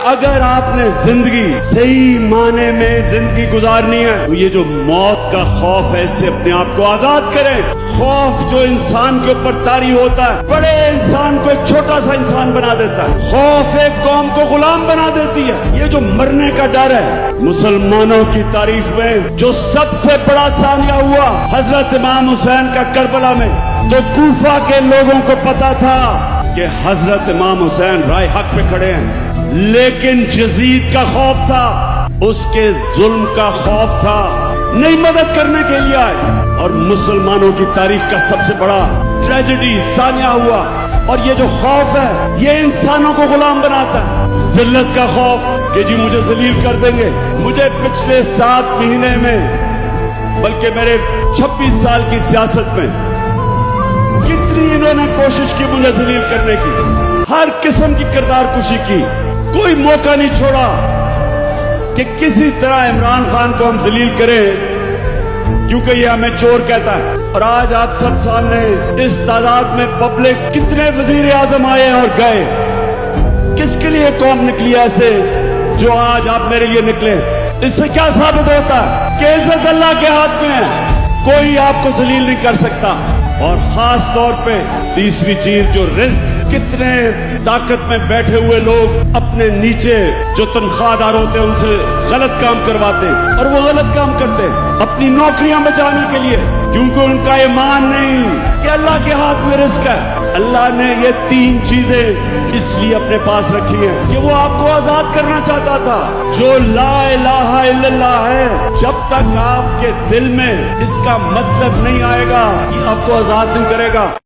اگر آپ نے زندگی صحیح معنی میں زندگی گزارنی ہے تو یہ جو موت کا خوف ہے اس سے اپنے آپ کو آزاد کریں۔ خوف جو انسان کے اوپر طاری ہوتا ہے بڑے انسان کو ایک چھوٹا سا انسان بنا دیتا ہے۔ خوف ایک قوم کو غلام بنا دیتی ہے۔ یہ جو مرنے کا ڈر ہے، مسلمانوں کی تاریخ میں جو سب سے بڑا سانیہ ہوا حضرت امام حسین کا کربلا میں، تو کوفہ کے لوگوں کو پتا تھا کہ حضرت امام حسین رائے حق پہ کھڑے ہیں، لیکن یزید کا خوف تھا، اس کے ظلم کا خوف تھا، نہیں مدد کرنے کے لیے آئے۔ اور مسلمانوں کی تاریخ کا سب سے بڑا ٹریجڈی سانیہ ہوا۔ اور یہ جو خوف ہے یہ انسانوں کو غلام بناتا ہے۔ ذلت کا خوف کہ جی مجھے ذلیل کر دیں گے۔ مجھے پچھلے 7 مہینے میں، بلکہ میرے 26 سال کی سیاست میں، کتنی انہوں نے کوشش کی مجھے ذلیل کرنے کی، ہر قسم کی کردار کشی کی، کوئی موقع نہیں چھوڑا کہ کسی طرح عمران خان کو ہم ذلیل کریں، کیونکہ یہ ہمیں چور کہتا ہے۔ اور آج آپ سب سامنے اس تعداد میں پبلک، کتنے وزیر اعظم آئے اور گئے، کس کے لیے قوم نکلی ایسے جو آج آپ میرے لیے نکلے؟ اس سے کیا ثابت ہوتا ہے کہ عزت اللہ کے ہاتھ میں ہے، کوئی آپ کو ذلیل نہیں کر سکتا۔ اور خاص طور پہ تیسری چیز جو رزق، کتنے طاقت میں بیٹھے ہوئے لوگ اپنے نیچے جو تنخواہ دار ہوتے ہیں ان سے غلط کام کرواتے ہیں، اور وہ غلط کام کرتے ہیں اپنی نوکریاں بچانے کے لیے، کیونکہ ان کا ایمان نہیں کہ اللہ کے ہاتھ میں رزق ہے۔ اللہ نے یہ 3 چیزیں اس لیے اپنے پاس رکھی ہیں کہ وہ آپ کو آزاد کرنا چاہتا تھا۔ جو لا الہ الا اللہ ہے، جب تک آپ کے دل میں اس کا مطلب نہیں آئے گا، یہ آپ کو آزاد نہیں کرے گا۔